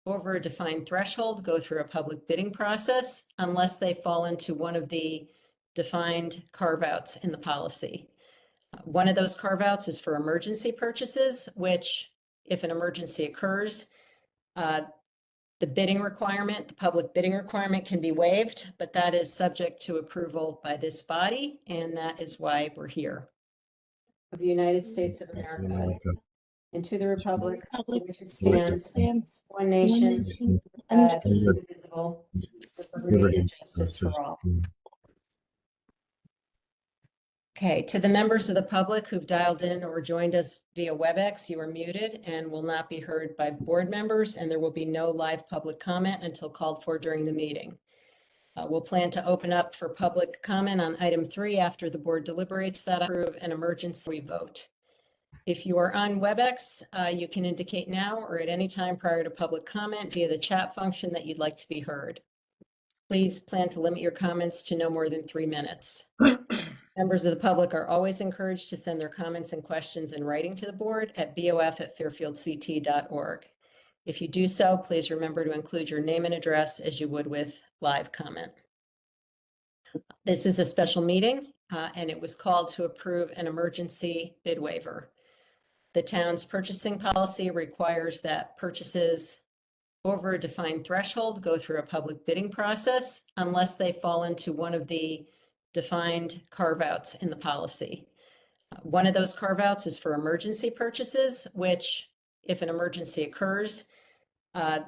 over a defined threshold go through a public bidding process unless they fall into one of the defined carve-outs in the policy. One of those carve-outs is for emergency purchases, which, if an emergency occurs, the public bidding requirement can be waived, but that is subject to approval by this body, and that is why we're here. Of the United States of America, and to the republic for which it stands, one nation, indivisible, with liberty and justice for all. Okay, to the members of the public who've dialed in or joined us via WebEx, you are muted and will not be heard by board members, and there will be no live public comment until called for during the meeting. We'll plan to open up for public comment on item 3 after the board deliberates that approve an emergency vote. If you are on WebEx, you can indicate now or at any time prior to public comment via the chat function that you'd like to be heard. Please plan to limit your comments to no more than 3 minutes. Members of the public are always encouraged to send their comments and questions in writing to the board at bof@fairfieldct.org. If you do so, please remember to include your name and address as you would with live comment. This is a special meeting, and it was called to approve an emergency bid waiver. The town's purchasing policy requires that purchases over a defined threshold go through a public bidding process unless they fall into one of the defined carve-outs in the policy. One of those carve-outs is for emergency purchases, which, if an emergency occurs, the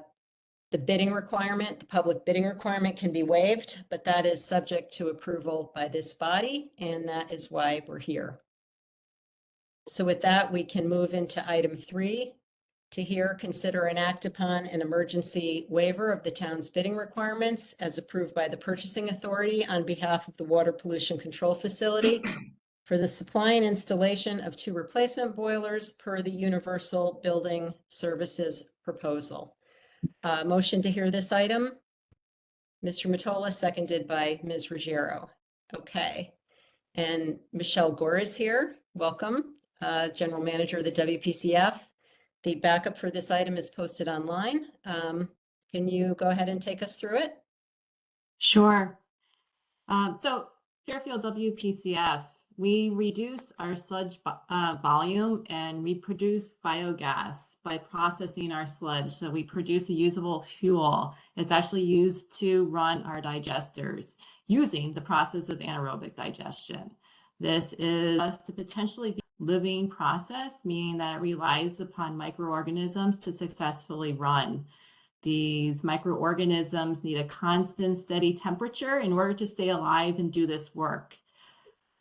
public bidding requirement can be waived, but that is subject to approval by this body, and that is why we're here. So with that, we can move into item 3 to hear, consider, and act upon an emergency waiver of the town's bidding requirements as approved by the purchasing authority on behalf of the Water Pollution Control Facility for the supply and installation of 2 replacement boilers per the Universal Building Services proposal. Motion to hear this item. Mr. Mottola, seconded by Ms. Ruggiero. Okay. And Michelle Gore is here. Welcome, General Manager of the WPCF. The backup for this item is posted online. Can you go ahead and take us through it? Sure. So Fairfield WPCF, we reduce our sludge volume and we produce biogas by processing our sludge. So we produce a usable fuel. It's actually used to run our digesters using the process of anaerobic digestion. This is to potentially be living process, meaning that it relies upon microorganisms to successfully run. These microorganisms need a constant, steady temperature in order to stay alive and do this work.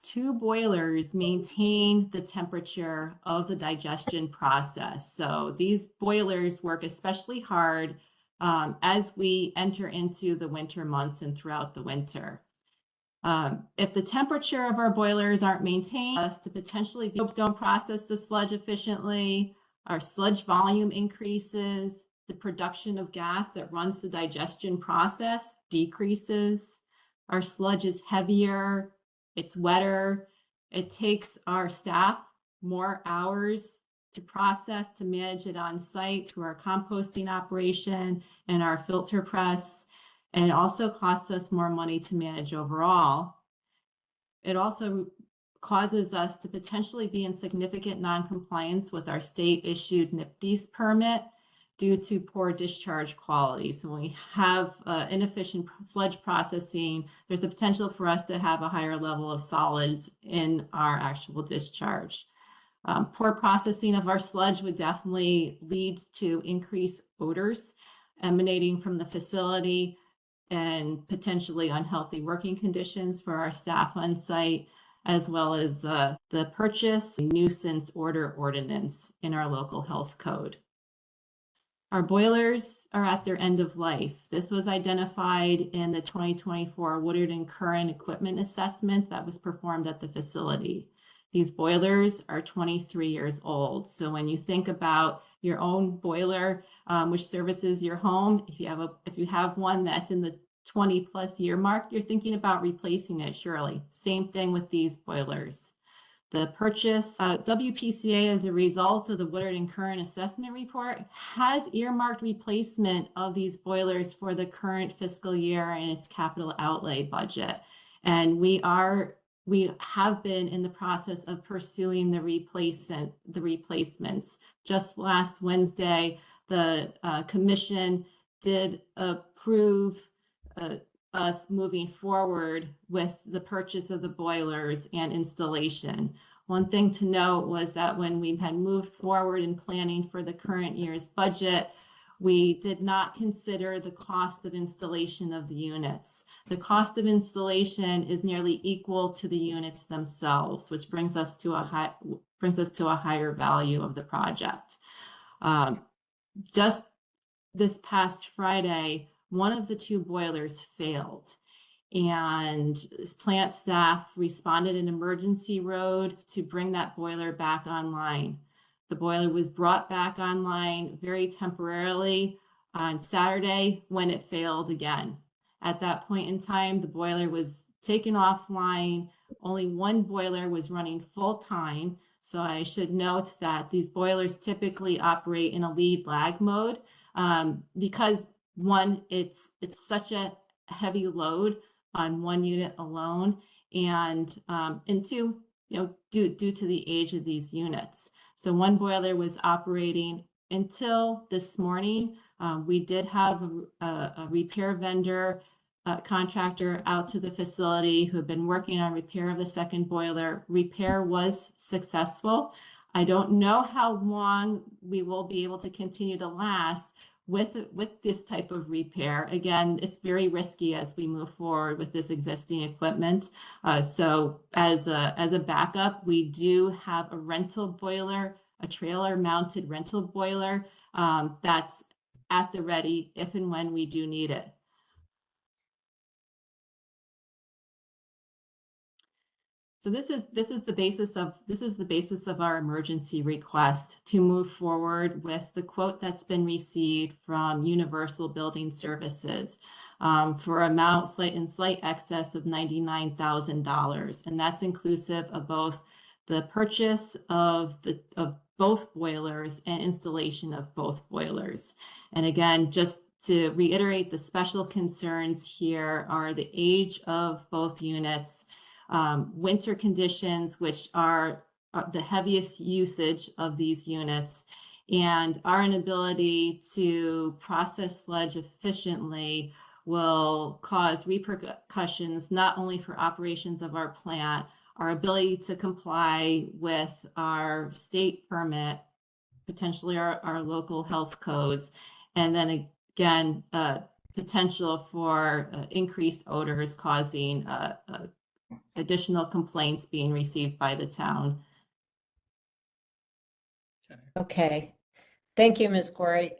2 boilers maintain the temperature of the digestion process. So these boilers work especially hard as we enter into the winter months and throughout the winter. If the temperature of our boilers aren't maintained, to potentially don't process the sludge efficiently, our sludge volume increases, the production of gas that runs the digestion process decreases, our sludge is heavier, it's wetter, it takes our staff more hours to process, to manage it on site through our composting operation and our filter press. And it also costs us more money to manage overall. It also causes us to potentially be in significant non-compliance with our state-issued NPDES permit due to poor discharge quality. So when we have inefficient sludge processing, there's a potential for us to have a higher level of solids in our actual discharge. Poor processing of our sludge would definitely lead to increased odors emanating from the facility, and potentially unhealthy working conditions for our staff on site, as well as the purchase nuisance order ordinance in our local health code. Our boilers are at their end of life. This was identified in the 2024 Woodard and Curran equipment assessment that was performed at the facility. These boilers are 23 years old. So when you think about your own boiler, which services your home, if you have one that's in the 20+ year mark, you're thinking about replacing it, surely. Same thing with these boilers. The purchase, WPCA, as a result of the Woodard and Curran assessment report, has earmarked replacement of these boilers for the current fiscal year in its capital outlay budget. And we have been in the process of pursuing the replacements. Just last Wednesday, the commission did approve us moving forward with the purchase of the boilers and installation. One thing to note was that when we had moved forward in planning for the current year's budget, we did not consider the cost of installation of the units. The cost of installation is nearly equal to the units themselves, which brings us to a higher value of the project. Just this past Friday, one of the two boilers failed, and plant staff responded in emergency mode to bring that boiler back online. The boiler was brought back online very temporarily on Saturday when it failed again. At that point in time, the boiler was taken offline. Only one boiler was running full time. So I should note that these boilers typically operate in a lead lag mode because one, it's such a heavy load on one unit alone, and two, due to the age of these units. So one boiler was operating until this morning. We did have a repair vendor contractor out to the facility who had been working on repair of the second boiler. Repair was successful. I don't know how long we will be able to continue to last with this type of repair. Again, it's very risky as we move forward with this existing equipment. So as a backup, we do have a rental boiler, a trailer mounted rental boiler that's at the ready if and when we do need it. So this is the basis of our emergency request to move forward with the quote that's been received from Universal Building Services for amount in slight excess of $99,000, and that's inclusive of both the purchase of both boilers and installation of both boilers. And again, just to reiterate, the special concerns here are the age of both units, winter conditions, which are the heaviest usage of these units, and our inability to process sludge efficiently will cause repercussions not only for operations of our plant, our ability to comply with our state permit, potentially our local health codes, and then again, potential for increased odors causing additional complaints being received by the town. Okay. Thank you, Ms. Corey.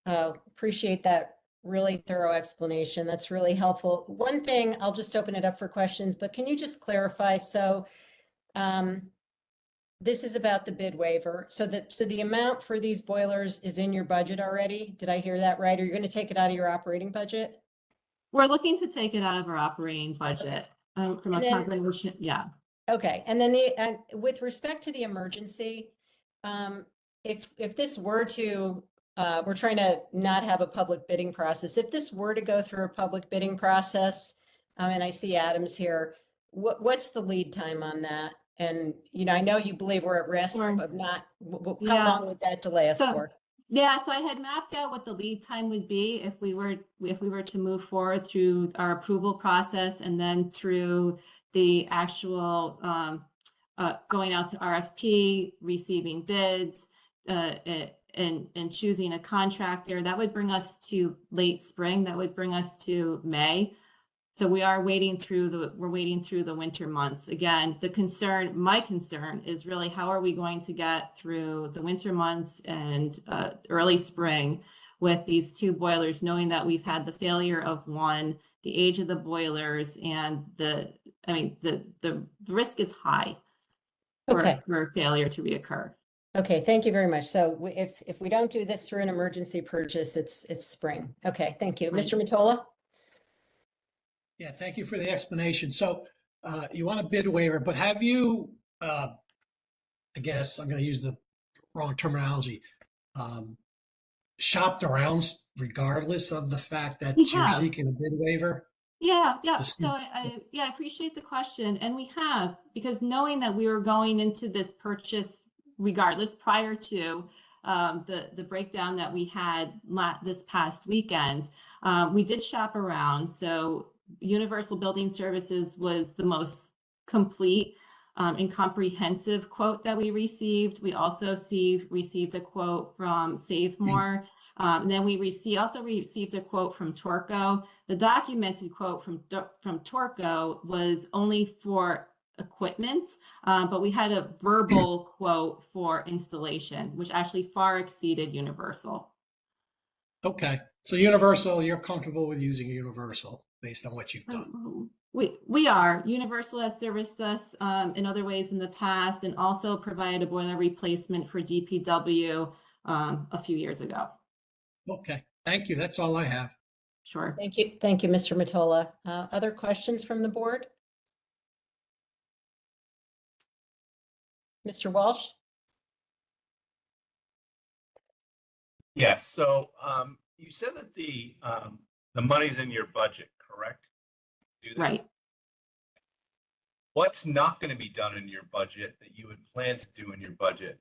Appreciate that really thorough explanation. That's really helpful. One thing, I'll just open it up for questions, but can you just clarify? So this is about the bid waiver. So the amount for these boilers is in your budget already? Did I hear that right? Or you're going to take it out of your operating budget? We're looking to take it out of our operating budget. From a combination, yeah. Okay, and then with respect to the emergency, if this were to, we're trying to not have a public bidding process. If this were to go through a public bidding process, and I see Adam's here, what's the lead time on that? And I know you believe we're at risk of not. How long would that delay us for? Yeah, so I had mapped out what the lead time would be if we were to move forward through our approval process and then through the actual going out to RFP, receiving bids, and choosing a contractor. That would bring us to late spring. That would bring us to May. So we're waiting through the winter months. Again, my concern is really how are we going to get through the winter months and early spring with these two boilers, knowing that we've had the failure of one, the age of the boilers, and the risk is high for failure to reoccur. Okay, thank you very much. So if we don't do this through an emergency purchase, it's spring. Okay, thank you. Mr. Mottola? Yeah, thank you for the explanation. So you want a bid waiver, but have you I guess I'm going to use the wrong terminology, shopped around regardless of the fact that We you're have. seeking a bid waiver? Yeah. The So C- I appreciate the question, and we have, because knowing that we were going into this purchase regardless prior to the breakdown that we had this past weekend, we did shop around. So Universal Building Services was the most complete and comprehensive quote that we received. We also received a quote from Save More. And then we also received a quote from Torco. The documented quote from Torco was only for equipment, but we had a verbal quote for installation, which actually far exceeded Universal. Okay, so Universal, you're comfortable with using Universal based on what you've done? We are. Universal has serviced us in other ways in the past, and also provided a boiler replacement for DPW a few years ago. Okay, thank you. That's all I have. Sure. Thank you, Mr. Matola. Other questions from the board? Mr. Walsh? Yes, so you said that the money's in your budget, correct? Do this? Right. What's not going to be done in your budget that you would plan to do in your budget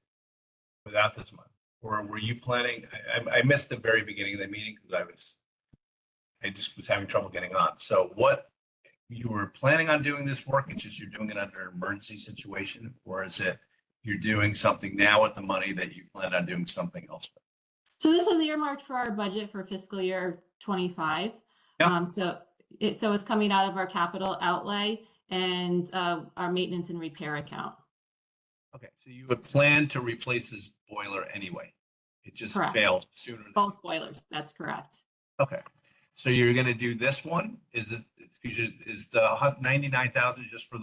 without this money? Or were you planning, I missed the very beginning of the meeting because I just was having trouble getting on. So what, you were planning on doing this work, it's just you're doing it under an emergency situation? Or is it you're doing something now with the money that you plan on doing something else with? So this was earmarked for our budget for fiscal year 25. Yeah. So it's coming out of our capital outlay and our maintenance and repair account. Okay, so you would plan to replace this boiler anyway? It just Correct. failed sooner than. Both boilers, that's correct. Okay, so you're gonna do this one? Is the 99,000 just for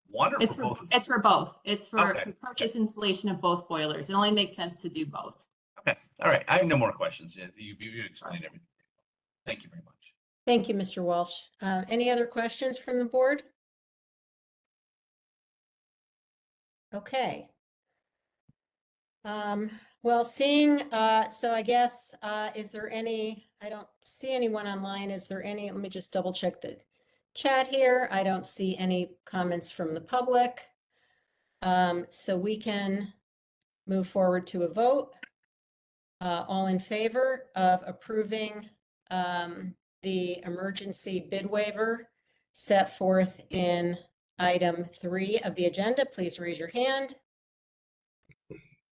one or It's for for both? it's for both. It's for Okay. purchase installation of both boilers. It only makes sense to do both. Okay, all right, I have no more questions. You explained everything. Thank you very much. Thank you, Mr. Walsh. Any other questions from the board? Okay. Well, seeing, so I guess, is there any, I don't see anyone online. Is there any, let me just double check the chat here. I don't see any comments from the public. So we can move forward to a vote. All in favor of approving the emergency bid waiver set forth in item 3 of the agenda, please raise your hand.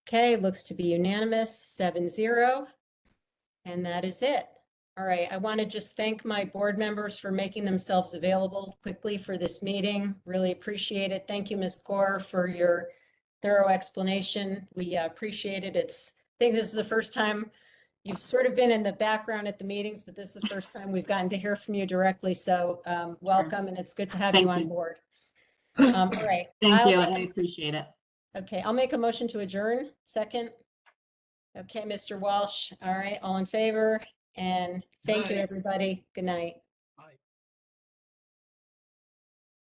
Okay, looks to be unanimous, 7-0. And that is it. All right, I want to just thank my board members for making themselves available quickly for this meeting. Really appreciate it. Thank you, Ms. Gore, for your thorough explanation. We appreciate it. I think this is the first time you've sort of been in the background at the meetings, but this is the first time we've gotten to hear from you directly. So welcome, and it's good to have Thank you on you. board. All right. Thank you, and I appreciate it. Okay, I'll make a motion to adjourn. Second. Okay, Mr. Walsh. All right, all in favor? And thank you, Aye. everybody. Good night.